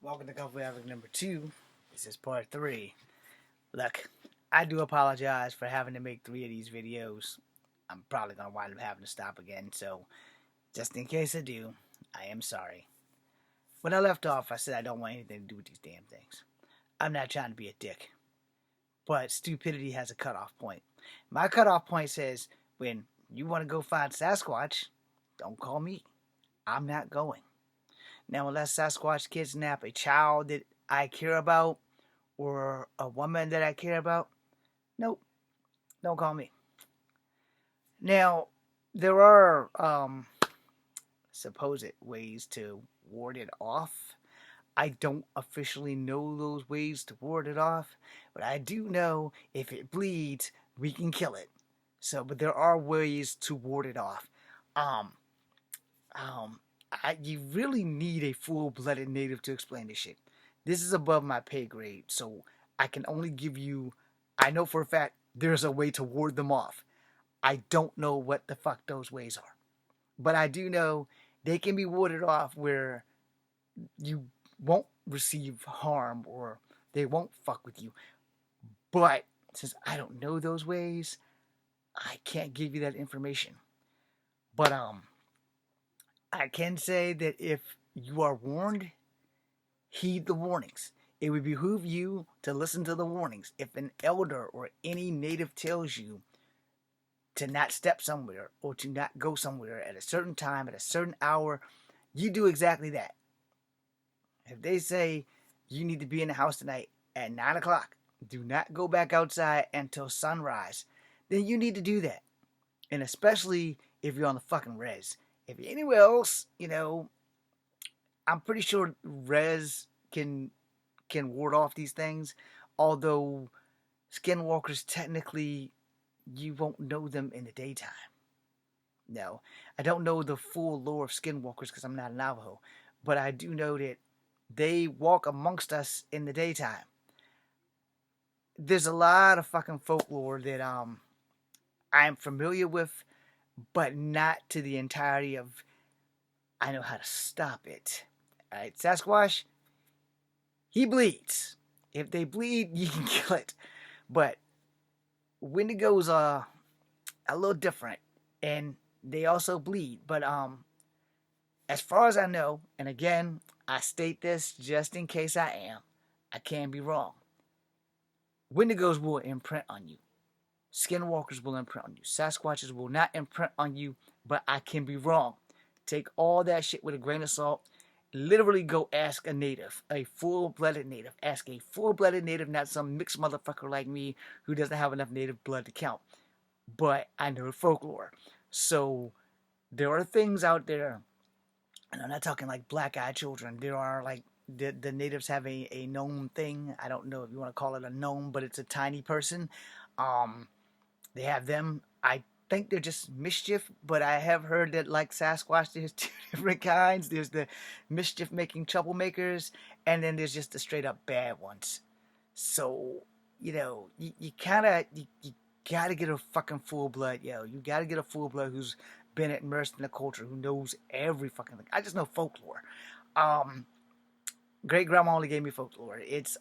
Welcome to Comfort Havoc number 2. This is part 3. Look, I do apologize for having to make 3 of these videos. I'm probably going to wind up having to stop again, so just in case I do, I am sorry. When I left off, I said I don't want anything to do with these damn things. I'm not trying to be a dick, but stupidity has a cutoff point. My cutoff point says when you want to go find Sasquatch, don't call me. I'm not going. Now, unless Sasquatch kidnap a child that I care about or a woman that I care about, nope, don't call me. Now, there are supposed ways to ward it off. I don't officially know those ways to ward it off, but I do know if it bleeds, we can kill it. So, but there are ways to ward it off. Um, you really need a full-blooded native to explain this shit. This is above my pay grade, so I can only give you... I know for a fact there's a way to ward them off. I don't know what the fuck those ways are. But I do know they can be warded off where you won't receive harm or they won't fuck with you. But since I don't know those ways, I can't give you that information. But I can say that if you are warned, heed the warnings. It would behoove you to listen to the warnings. If an elder or any native tells you to not step somewhere or to not go somewhere at a certain time, at a certain hour, you do exactly that. If they say you need to be in the house tonight at 9 o'clock, do not go back outside until sunrise, then you need to do that. And especially if you're on the fucking res. If you're anywhere else, I'm pretty sure res can ward off these things. Although skinwalkers, technically, you won't know them in the daytime. No, I don't know the full lore of skinwalkers because I'm not a Navajo. But I do know that they walk amongst us in the daytime. There's a lot of fucking folklore that I'm familiar with, but not to the entirety of I know how to stop it. Alright, Sasquatch, he bleeds. If they bleed, you can kill it. But Wendigos are a little different, and they also bleed. But as far as I know, and again, I state this just in case I am, I can be wrong. Wendigos will imprint on you. Skinwalkers will imprint on you. Sasquatches will not imprint on you, but I can be wrong. Take all that shit with a grain of salt. Literally go ask a native, a full-blooded native. Ask a full-blooded native, not some mixed motherfucker like me who doesn't have enough native blood to count. But I know folklore. So there are things out there, and I'm not talking like black-eyed children. There are like the natives have a gnome thing. I don't know if you want to call it a gnome, but it's a tiny person. They have them. I think they're just mischief, but I have heard that like Sasquatch, there's 2 different kinds. There's the mischief-making troublemakers, and then there's just the straight-up bad ones. So, you gotta get a fucking full-blood, You gotta get a full-blood who's been immersed in the culture, who knows every fucking thing. I just know folklore. Great-grandma only gave me folklore. It's,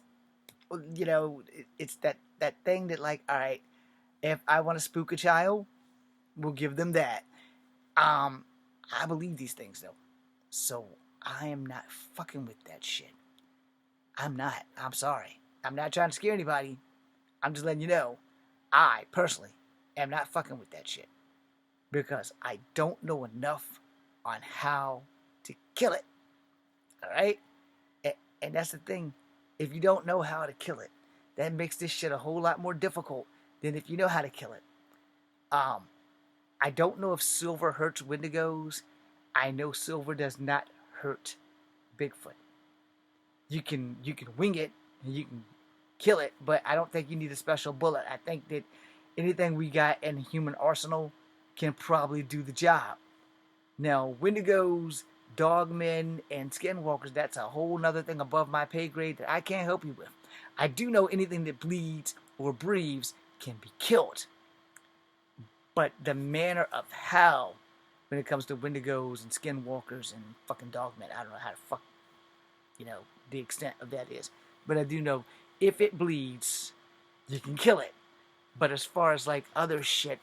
it's that thing that like, all right, if I want to spook a child, we'll give them that. I believe these things, though. So, I am not fucking with that shit. I'm not. I'm sorry. I'm not trying to scare anybody. I'm just letting you know. I, personally, am not fucking with that shit. Because I don't know enough on how to kill it. Alright? And that's the thing. If you don't know how to kill it, that makes this shit a whole lot more difficult than if you know how to kill it. I don't know if silver hurts Wendigos. I know silver does not hurt Bigfoot. You can wing it and you can kill it, but I don't think you need a special bullet. I think that anything we got in the human arsenal can probably do the job. Now, Wendigos, dogmen, and skinwalkers, that's a whole nother thing above my pay grade that I can't help you with. I do know anything that bleeds or breathes can be killed. But the manner of how, when it comes to Wendigos and skinwalkers and fucking dogmen, I don't know how to fuck, the extent of that is. But I do know if it bleeds, you can kill it. But as far as like other shit,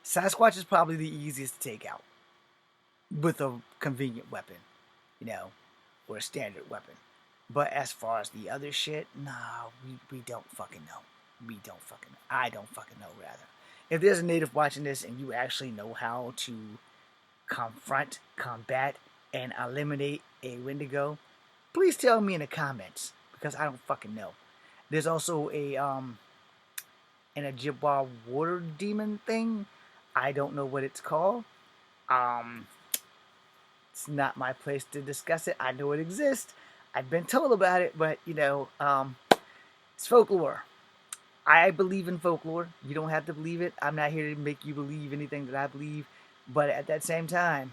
Sasquatch is probably the easiest to take out with a convenient weapon, you know, or a standard weapon. But as far as the other shit, nah, we don't fucking know. We don't fucking know. I don't fucking know, rather. If there's a native watching this and you actually know how to confront, combat, and eliminate a Wendigo, please tell me in the comments, because I don't fucking know. There's also an Ojibwa water demon thing. I don't know what it's called. It's not my place to discuss it. I know it exists. I've been told about it, but it's folklore. I believe in folklore. You don't have to believe it. I'm not here to make you believe anything that I believe. But at that same time,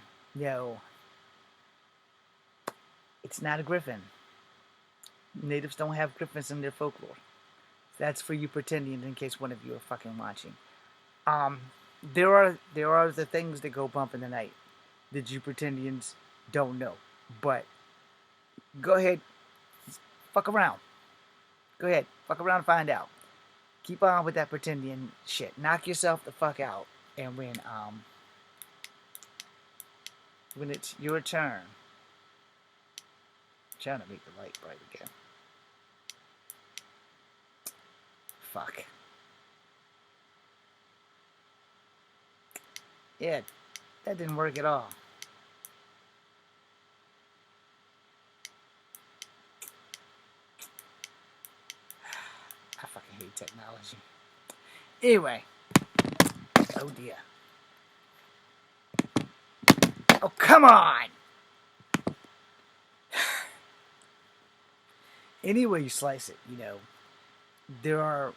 it's not a griffin. Natives don't have griffins in their folklore. That's for you Pretendinans, in case one of you are fucking watching. There are the things that go bump in the night that you Pretendinans don't know. But go ahead, fuck around. Go ahead, fuck around and find out. Keep on with that Pretendian shit. Knock yourself the fuck out. And when it's your turn, I'm trying to make the light bright again. Fuck. Yeah, that didn't work at all. I fucking hate technology. Anyway. Oh dear. Oh, come on! Any way you slice it, there are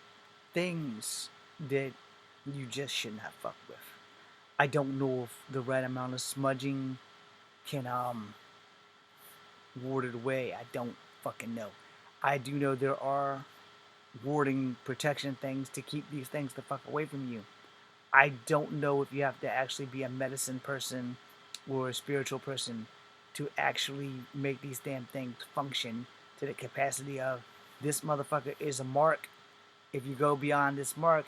things that you just shouldn't have fucked with. I don't know if the right amount of smudging can ward it away. I don't fucking know. I do know there are warding protection things to keep these things the fuck away from you. I don't know if you have to actually be a medicine person or a spiritual person to actually make these damn things function to the capacity of this motherfucker is a mark. If you go beyond this mark,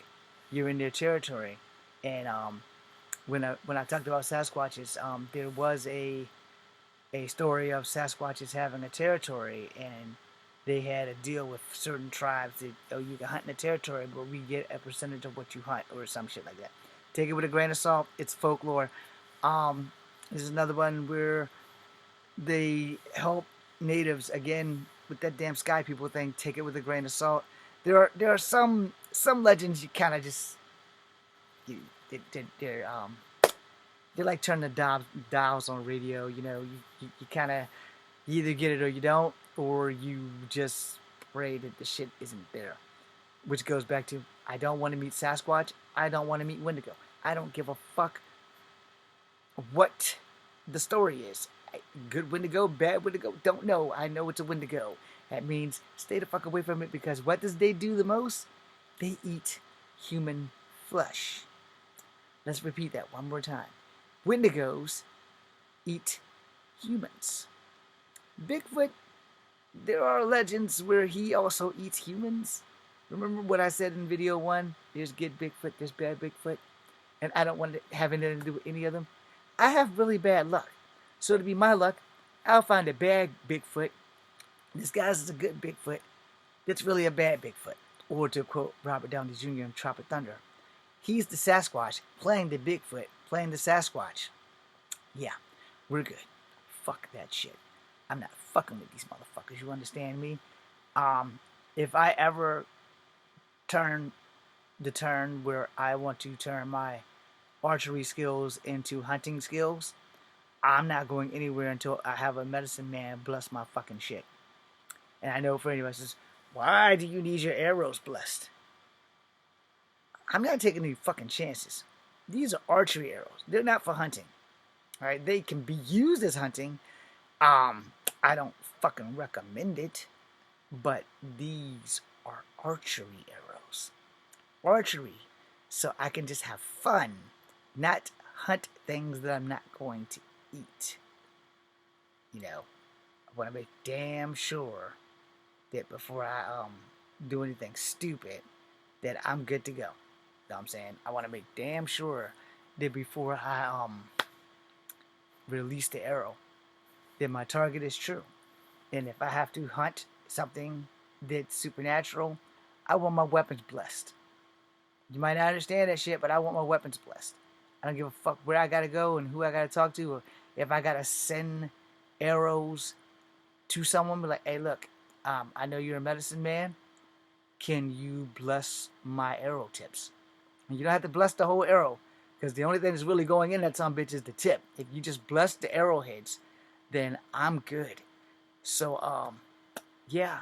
you're in their territory. And when I talked about Sasquatches, there was a story of Sasquatches having a territory, and they had a deal with certain tribes that you can hunt in the territory, but we get a percentage of what you hunt or some shit like that. Take it with a grain of salt. It's folklore. There's another one where they help natives again with that damn sky people thing. Take it with a grain of salt. There are some legends you kind of just they're like turning the dials on radio. You kind of either get it or you don't, or you just pray that the shit isn't there. Which goes back to, I don't want to meet Sasquatch. I don't want to meet Wendigo. I don't give a fuck what the story is. Good Wendigo, bad Wendigo, don't know. I know it's a Wendigo. That means stay the fuck away from it, because what does they do the most? They eat human flesh. Let's repeat that one more time. Wendigos eat humans. Bigfoot, there are legends where he also eats humans. Remember what I said in video 1? There's good Bigfoot, there's bad Bigfoot. And I don't want to have anything to do with any of them. I have really bad luck. So to be my luck, I'll find a bad Bigfoot. This guy's is a good Bigfoot. That's really a bad Bigfoot. Or to quote Robert Downey Jr. in Tropic Thunder, he's the Sasquatch playing the Bigfoot, playing the Sasquatch. Yeah, we're good. Fuck that shit. I'm not fucking with these motherfuckers. You understand me? If I ever turn the turn where I want to turn my archery skills into hunting skills, I'm not going anywhere until I have a medicine man bless my fucking shit. And I know for anybody says, why do you need your arrows blessed? I'm not taking any fucking chances. These are archery arrows. They're not for hunting. Alright, they can be used as hunting. I don't fucking recommend it. But these are archery arrows. Archery. So I can just have fun. Not hunt things that I'm not going to eat. I want to make damn sure that before I do anything stupid, that I'm good to go. You know what I'm saying? I want to make damn sure that before I release the arrow, that my target is true. And if I have to hunt something that's supernatural, I want my weapons blessed. You might not understand that shit, but I want my weapons blessed. I don't give a fuck where I gotta go and who I gotta talk to, or if I gotta send arrows to someone. Be like, hey, look, I know you're a medicine man. Can you bless my arrow tips? And you don't have to bless the whole arrow, because the only thing that's really going in that some bitch is the tip. If you just bless the arrowheads, then I'm good. So yeah,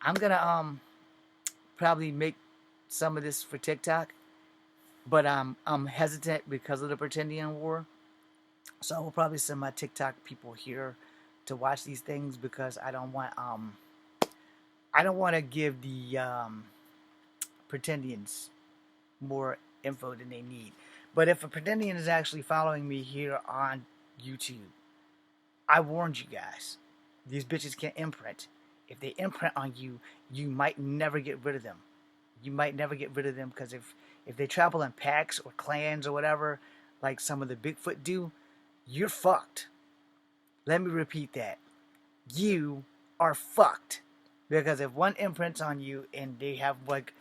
I'm gonna probably make some of this for TikTok, but I'm hesitant because of the Pretendian War. So I will probably send my TikTok people here to watch these things, because I don't want to give the Pretendians more info than they need. But if a Pretendian is actually following me here on YouTube, I warned you guys. These bitches can imprint. If they imprint on you, you might never get rid of them. You might never get rid of them, because if they travel in packs or clans or whatever, like some of the Bigfoot do, you're fucked. Let me repeat that. You are fucked. Because if one imprints on you and they have, like,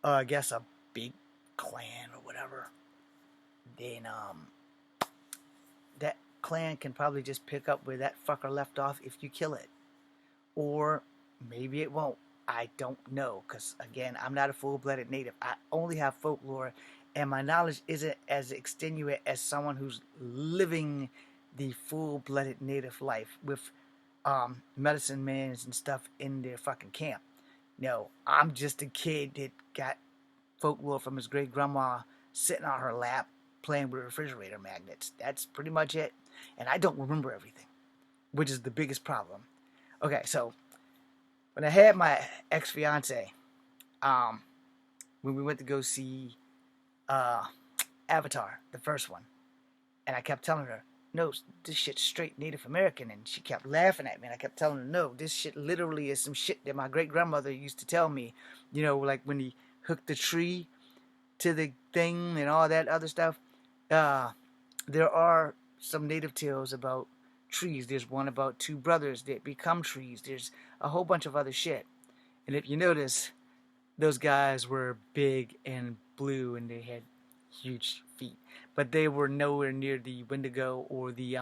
I guess a big clan or whatever, then that clan can probably just pick up where that fucker left off if you kill it. Or maybe it won't. I don't know, because again, I'm not a full-blooded native. I only have folklore, and my knowledge isn't as extenuate as someone who's living the full-blooded native life with medicine mans and stuff in their fucking camp. No, I'm just a kid that got folklore from his great grandma sitting on her lap playing with refrigerator magnets. That's pretty much it. And I don't remember everything, which is the biggest problem. Okay, so when I had my ex-fiance, when we went to go see Avatar, the first one, and I kept telling her, no, this shit's straight Native American, and she kept laughing at me, and I kept telling her, no, this shit literally is some shit that my great-grandmother used to tell me, you know, like when he hooked the tree to the thing and all that other stuff. There are some native tales about trees. There's one about two brothers that become trees. There's a whole bunch of other shit. And if you notice, those guys were big and blue, and they had huge feet. But they were nowhere near the Wendigo or the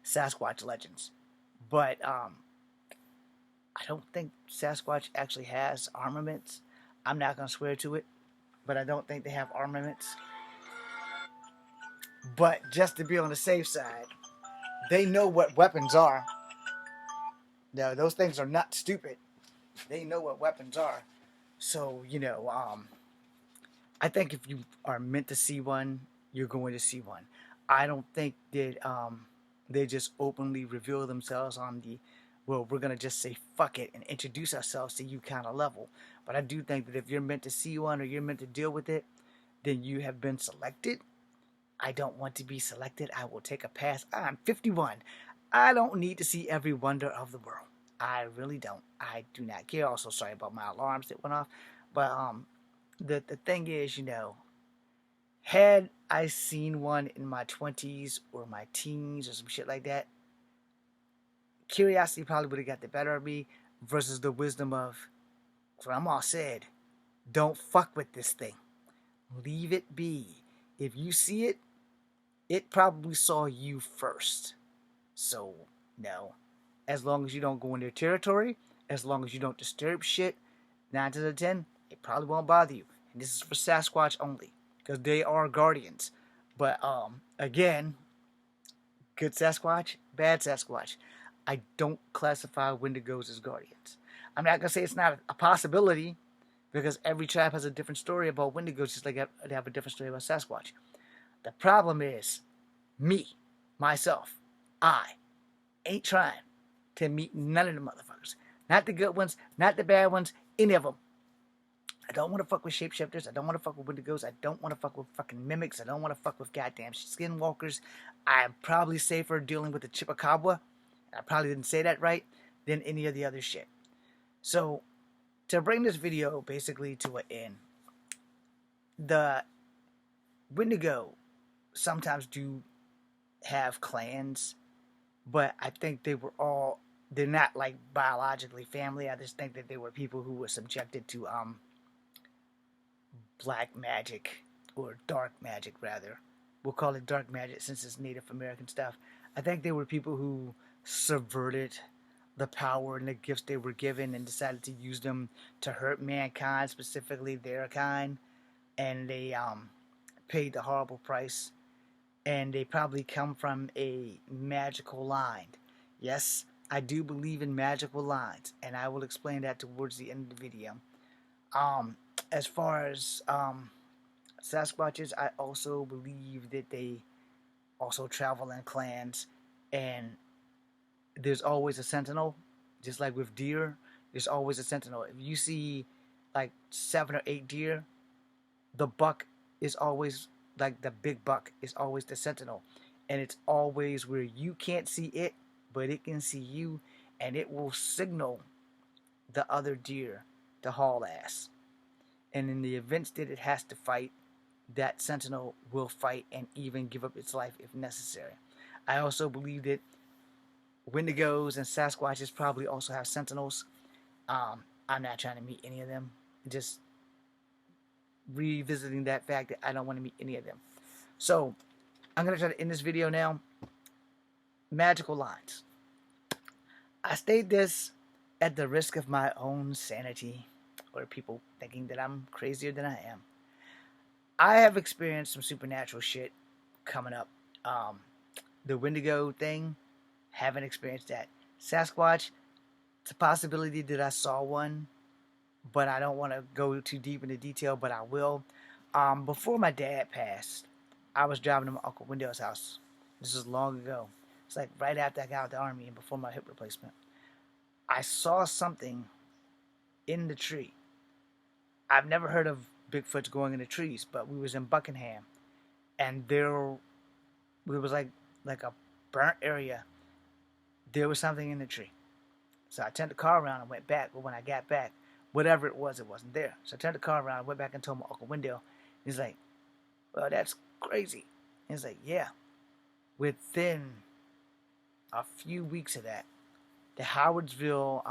Sasquatch legends. But I don't think Sasquatch actually has armaments. I'm not going to swear to it, but I don't think they have armaments. But just to be on the safe side, they know what weapons are. No, those things are not stupid. They know what weapons are. So, you know, I think if you are meant to see one, you're going to see one. I don't think that they just openly reveal themselves on the, well, we're going to just say fuck it and introduce ourselves to you kind of level. But I do think that if you're meant to see one or you're meant to deal with it, then you have been selected. I don't want to be selected. I will take a pass. I'm 51. I don't need to see every wonder of the world. I really don't. I do not care. Also, sorry about my alarms that went off. But the thing is, you know, had I seen one in my 20s or my teens or some shit like that, curiosity probably would have got the better of me, versus the wisdom of Grandma said, don't fuck with this thing. Leave it be. If you see it, it probably saw you first. So, no. As long as you don't go in their territory, as long as you don't disturb shit, 9 out of 10, it probably won't bother you. And this is for Sasquatch only, because they are guardians. But, again, good Sasquatch, bad Sasquatch. I don't classify Wendigos as guardians. I'm not going to say it's not a possibility, because every tribe has a different story about Wendigos, just like they have a different story about Sasquatch. The problem is, myself, I ain't trying to meet none of the motherfuckers. Not the good ones, not the bad ones, any of them. I don't want to fuck with shapeshifters. I don't want to fuck with wendigos. I don't want to fuck with fucking mimics. I don't want to fuck with goddamn skinwalkers. I'm probably safer dealing with the chupacabra. I probably didn't say that right, than any of the other shit. So, to bring this video basically to an end, the Wendigo sometimes do have clans, but I think they're not like biologically family. I just think that they were people who were subjected to black magic, or dark magic rather. We'll call it dark magic since it's Native American stuff. I think they were people who subverted the power and the gifts they were given and decided to use them to hurt mankind, specifically their kind, and they paid the horrible price. And they probably come from a magical line. Yes, I do believe in magical lines, and I will explain that towards the end of the video. As far as Sasquatches, I also believe that they also travel in clans, and there's always a sentinel, just like with deer. There's always a sentinel. If you see like 7 or 8 deer, the buck is always, like the big buck is always the sentinel, and it's always where you can't see it, but it can see you, and it will signal the other deer to haul ass. And in the events that it has to fight, that sentinel will fight and even give up its life if necessary. I also believe that Wendigos and Sasquatches probably also have sentinels. I'm not trying to meet any of them. Just revisiting that fact that I don't want to meet any of them. So, I'm going to try to end this video now. Magical lines. I state this at the risk of my own sanity, or people thinking that I'm crazier than I am. I have experienced some supernatural shit coming up. The Wendigo thing, haven't experienced that. Sasquatch, it's a possibility that I saw one, but I don't want to go too deep into detail, but I will. Before my dad passed, I was driving to my Uncle Wendell's house. This is long ago. It's like right after I got out of the Army and before my hip replacement. I saw something in the tree. I've never heard of Bigfoots going in the trees, but we was in Buckingham, and there was like a burnt area. There was something in the tree. So I turned the car around and went back, but when I got back, whatever it wasn't there. So I turned the car around, went back and told my Uncle Wendell. He's like, well, that's crazy. And he's like, yeah. Within a few weeks of that, the Howardsville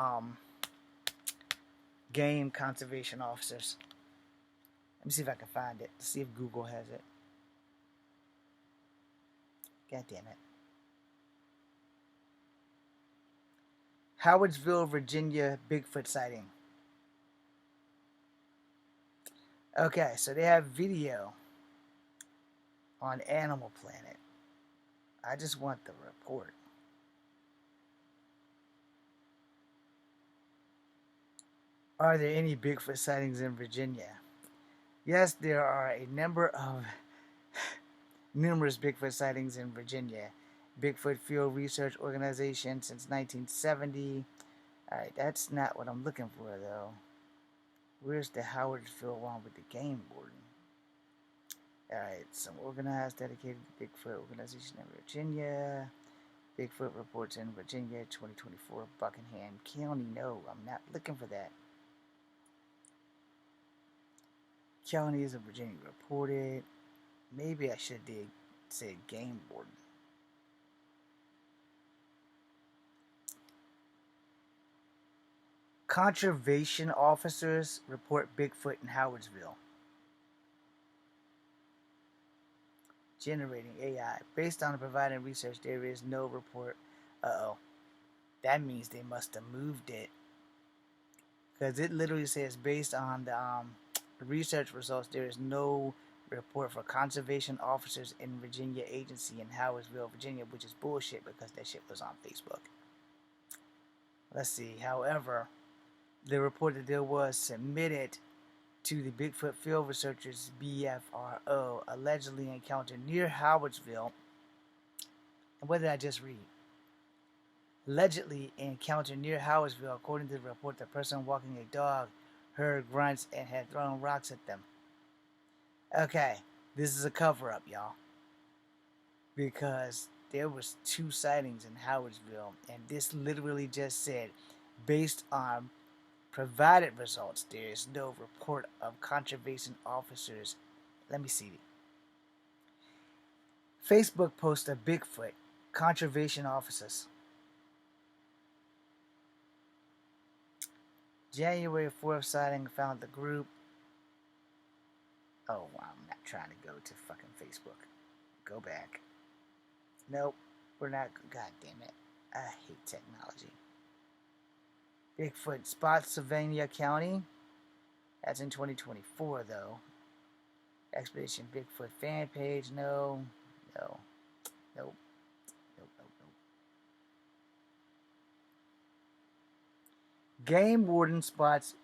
game conservation officers. Let me see if I can find it. See if Google has it. God damn it. Howardsville, Virginia, Bigfoot sighting. Okay, so they have video on Animal Planet. I just want the report. Are there any Bigfoot sightings in Virginia? Yes, there are a number of numerous Bigfoot sightings in Virginia. Bigfoot Field Research Organization since 1970. Alright, that's not what I'm looking for, though. Where's the Howardsville one with the game warden? Alright, some organized, dedicated Bigfoot organization in Virginia. Bigfoot reports in Virginia, 2024, Buckingham County. No, I'm not looking for that. Counties of Virginia reported. Maybe I should say game warden. Conservation officers report Bigfoot in Howardsville. Generating AI. Based on the provided research, there is no report. Uh-oh. That means they must have moved it. Because it literally says, based on the research results, there is no report for conservation officers in Virginia agency in Howardsville, Virginia, which is bullshit because that shit was on Facebook. Let's see. However, the report that there was submitted to the Bigfoot Field Researchers, BFRO, allegedly encountered near Howardsville. And what did I just read? Allegedly encountered near Howardsville, according to the report, the person walking a dog heard grunts, and had thrown rocks at them. Okay, this is a cover-up, y'all. Because there was 2 sightings in Howardsville, and this literally just said, based on provided results, there is no report of conservation officers. Let me see. Facebook post of Bigfoot, conservation officers. January 4th sighting found the group. Oh, I'm not trying to go to fucking Facebook. Go back. Nope, we're not. God damn it. I hate technology. Bigfoot Spotsylvania County. That's in 2024, though. Expedition Bigfoot fan page. No. Nope. Nope. Game warden spots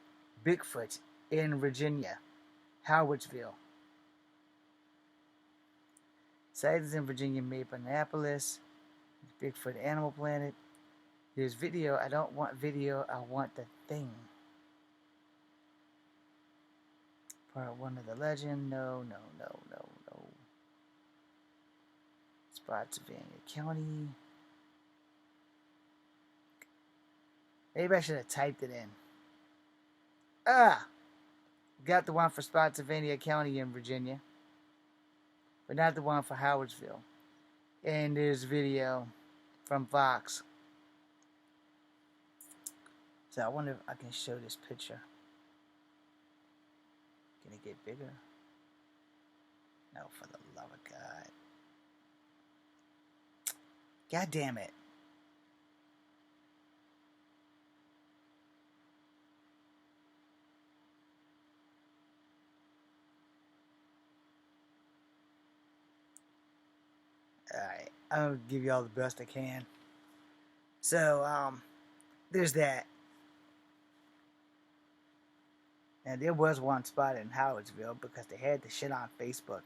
Bigfoot in Virginia. Howardsville. Sightings in Virginia made by Annapolis. Bigfoot Animal Planet. There's video. I don't want video. I want the thing. Part 1 of the legend. No. Spotsylvania County. Maybe I should have typed it in. Got the one for Spotsylvania County in Virginia, but not the one for Howardsville. And there's video from Fox. So I wonder if I can show this picture. Can it get bigger? No, for the love of God. God damn it. Alright, I'll give you all the best I can. So, there's that. Now, there was one spot in Howardsville because they had the shit on Facebook.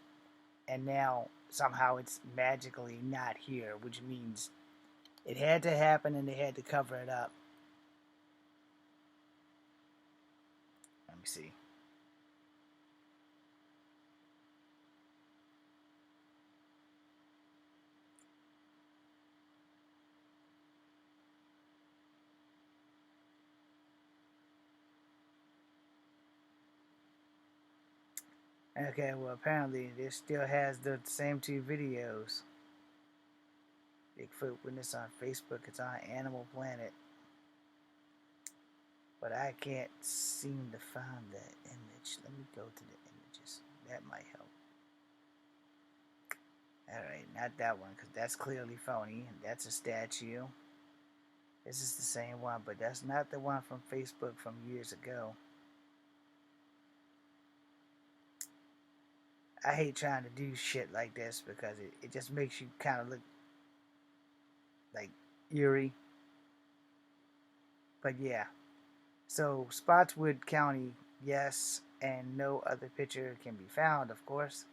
And now, somehow, it's magically not here, which means it had to happen and they had to cover it up. Let me see. Okay, well, apparently this still has the same 2 videos. Bigfoot Witness on Facebook. It's on Animal Planet. But I can't seem to find that image. Let me go to the images. That might help. Alright, not that one, because that's clearly phony. That's a statue. This is the same one, but that's not the one from Facebook from years ago. I hate trying to do shit like this because it just makes you kind of look like eerie. But yeah. So Spotswood County, yes, and no other picture can be found, of course.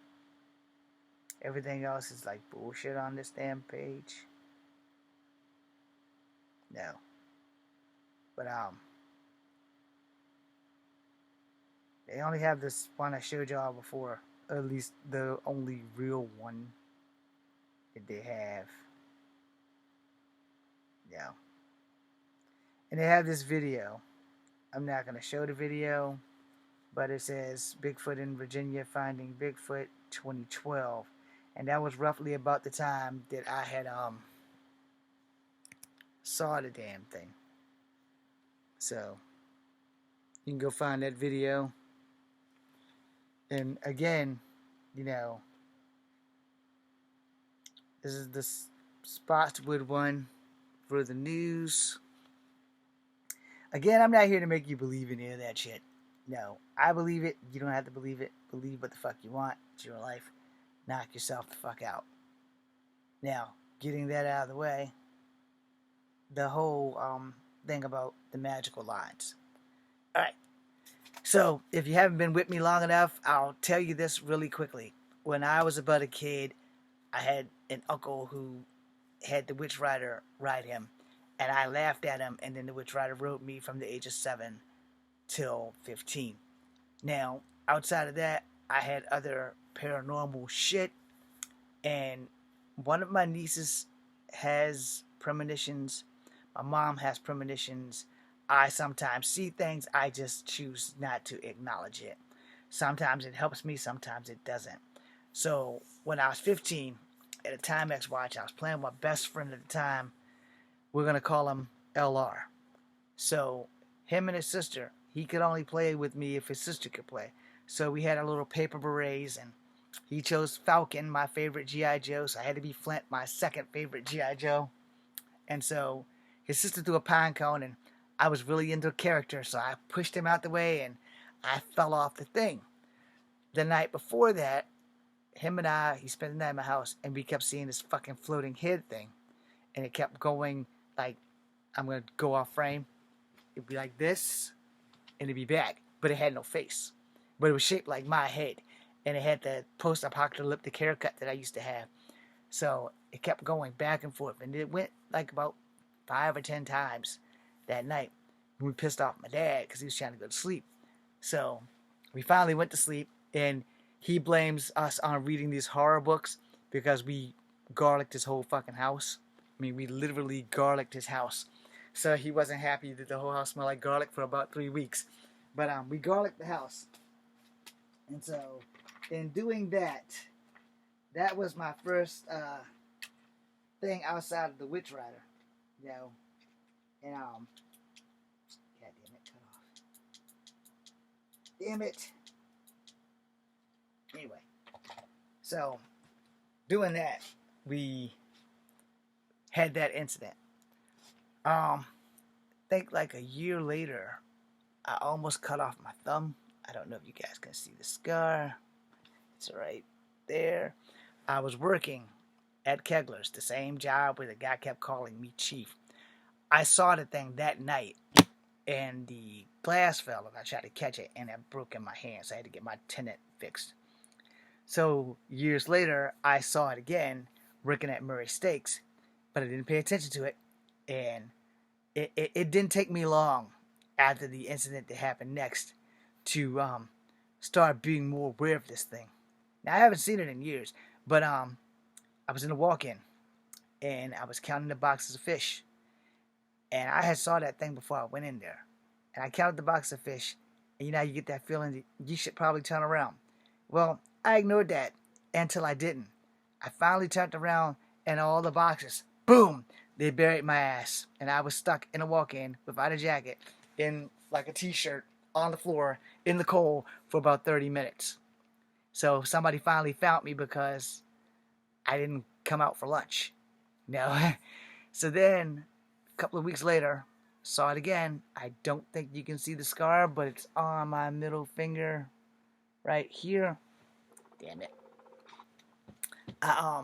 Everything else is like bullshit on this damn page. No. But they only have this one I showed y'all before. At least the only real one that they have. Yeah. And they have this video. I'm not going to show the video, but it says Bigfoot in Virginia finding Bigfoot 2012. And that was roughly about the time that I had saw the damn thing. So you can go find that video. And again, you know, this is the Spotswood one for the news. Again, I'm not here to make you believe in any of that shit. No, I believe it. You don't have to believe it. Believe what the fuck you want. It's your life. Knock yourself the fuck out. Now, getting that out of the way, the whole thing about the magical lines. Alright. So, if you haven't been with me long enough, I'll tell you this really quickly. When I was about a kid, I had an uncle who had the Witch Rider ride him. And I laughed at him, and then the Witch Rider rode me from the age of 7 till 15. Now, outside of that, I had other paranormal shit, and one of my nieces has premonitions. My mom has premonitions. I sometimes see things, I just choose not to acknowledge it. Sometimes it helps me, sometimes it doesn't. So, when I was 15, at a Timex watch, I was playing with my best friend at the time. We're going to call him LR. So, him and his sister, he could only play with me if his sister could play. So, we had our little paper berets, and he chose Falcon, my favorite G.I. Joe, so I had to be Flint, my second favorite G.I. Joe. And so, his sister threw a pine cone, and I was really into character, so I pushed him out the way, and I fell off the thing. The night before that, him and he spent the night in my house, and we kept seeing this fucking floating head thing. And it kept going, like, I'm going to go off frame. It'd be like this, and it'd be back. But it had no face. But it was shaped like my head. And it had the post-apocalyptic haircut that I used to have. So it kept going back and forth. And it went like about 5 or 10 times that night. We pissed off my dad because he was trying to go to sleep. So we finally went to sleep, and he blames us on reading these horror books because we garlicked his whole fucking house. I mean, we literally garlicked his house. So he wasn't happy that the whole house smelled like garlic for about 3 weeks. But we garlicked the house. And so, in doing that, that was my first thing outside of the Witch Rider. You know, and God damn it, cut off. Damn it. Anyway, so doing that, we had that incident. I think like a year later, I almost cut off my thumb. I don't know if you guys can see the scar. It's right there. I was working at Kegler's, the same job where the guy kept calling me chief. I saw the thing that night, and the glass fell, and I tried to catch it, and it broke in my hand, so I had to get my tenet fixed. So years later, I saw it again, working at Murray Steaks, but I didn't pay attention to it, and it didn't take me long after the incident that happened next to start being more aware of this thing. Now, I haven't seen it in years, but I was in a walk-in, and I was counting the boxes of fish, and I had saw that thing before I went in there, and I counted the box of fish, and you know, you get that feeling that you should probably turn around. Well, I ignored that until I didn't. I finally turned around, and all the boxes, boom, they buried my ass, and I was stuck in a walk-in without a jacket, in like a t-shirt, on the floor, in the cold, for about 30 minutes. So somebody finally found me because I didn't come out for lunch. No. So then, a couple of weeks later, saw it again. I don't think you can see the scar, but it's on my middle finger right here. Damn it. I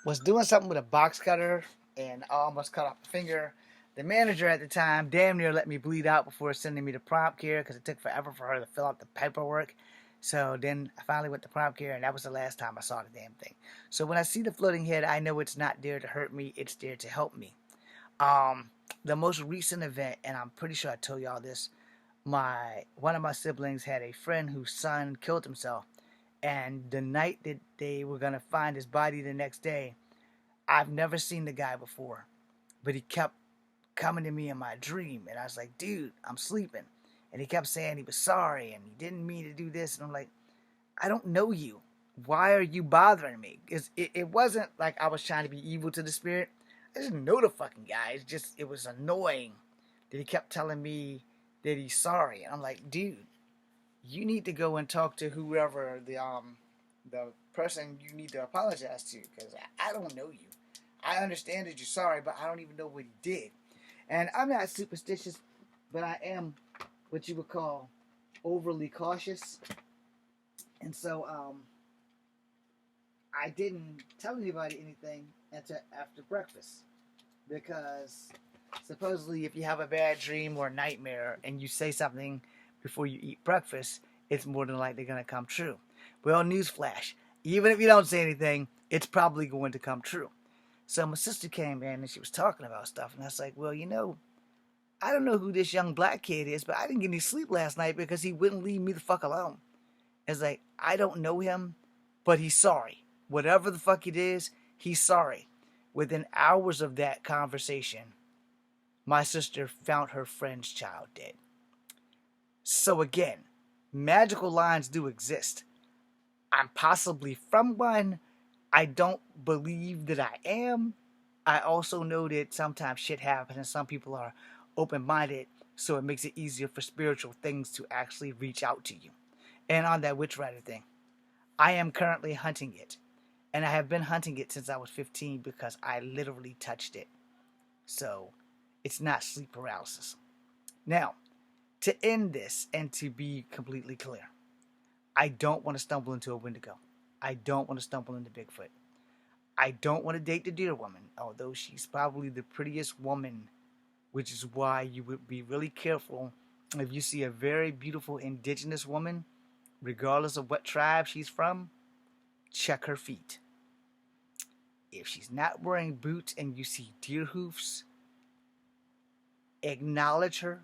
was doing something with a box cutter, and I almost cut off a finger. The manager at the time damn near let me bleed out before sending me to prompt care because it took forever for her to fill out the paperwork. So then I finally went to prompt care, and that was the last time I saw the damn thing. So when I see the floating head, I know it's not there to hurt me. It's there to help me. The most recent event, and I'm pretty sure I told y'all this, one of my siblings had a friend whose son killed himself. And the night that they were going to find his body the next day, I've never seen the guy before. But he kept coming to me in my dream. And I was like, dude, I'm sleeping. And he kept saying he was sorry and he didn't mean to do this. And I'm like, I don't know you. Why are you bothering me? Because it wasn't like I was trying to be evil to the spirit. I didn't know the fucking guy. It was annoying that he kept telling me that he's sorry. And I'm like, dude, you need to go and talk to whoever the person you need to apologize to, because I don't know you. I understand that you're sorry, but I don't even know what he did. And I'm not superstitious, but I am what you would call overly cautious. And so I didn't tell anybody anything until after breakfast, because supposedly if you have a bad dream or nightmare and you say something before you eat breakfast, it's more than likely going to come true. Well, newsflash, even if you don't say anything, it's probably going to come true. So my sister came in and she was talking about stuff, and I was like, well, you know, I don't know who this young black kid is, but I didn't get any sleep last night because he wouldn't leave me the fuck alone. It's like, I don't know him, but he's sorry. Whatever the fuck it is, he's sorry. Within hours of that conversation, my sister found her friend's child dead. So again, magical lines do exist. I'm possibly from one. I don't believe that I am. I also know that sometimes shit happens and some people are open-minded, so it makes it easier for spiritual things to actually reach out to you. And on that witch rider thing, I am currently hunting it. And I have been hunting it since I was 15 because I literally touched it. So, it's not sleep paralysis. Now, to end this and to be completely clear, I don't want to stumble into a Wendigo. I don't want to stumble into Bigfoot. I don't want to date the deer woman, although she's probably the prettiest woman, which is why you would be really careful if you see a very beautiful indigenous woman, regardless of what tribe she's from. Check her feet. If she's not wearing boots and you see deer hoofs, acknowledge her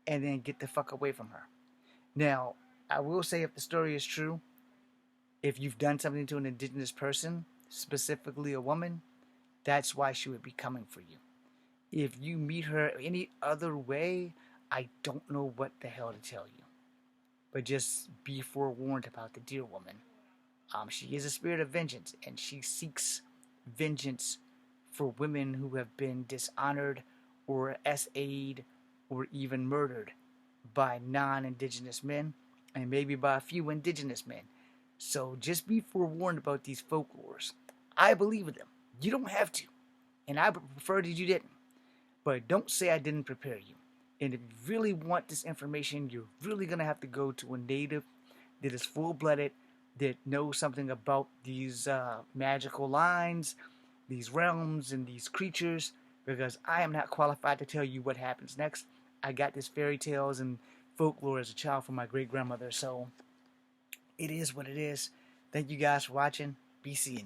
and then get the fuck away from her. Now, I will say, if the story is true, if you've done something to an indigenous person, specifically a woman, that's why she would be coming for you. If you meet her any other way, I don't know what the hell to tell you. But just be forewarned about the deer woman. She is a spirit of vengeance, and she seeks vengeance for women who have been dishonored or SA'd or even murdered by non-indigenous men, and maybe by a few indigenous men. So just be forewarned about these folklores. I believe in them. You don't have to. And I prefer that you didn't. But don't say I didn't prepare you. And if you really want this information, you're really going to have to go to a native that is full-blooded, that knows something about these magical lines, these realms, and these creatures, because I am not qualified to tell you what happens next. I got this fairy tales and folklore as a child from my great-grandmother, so it is what it is. Thank you guys for watching. Be seeing you.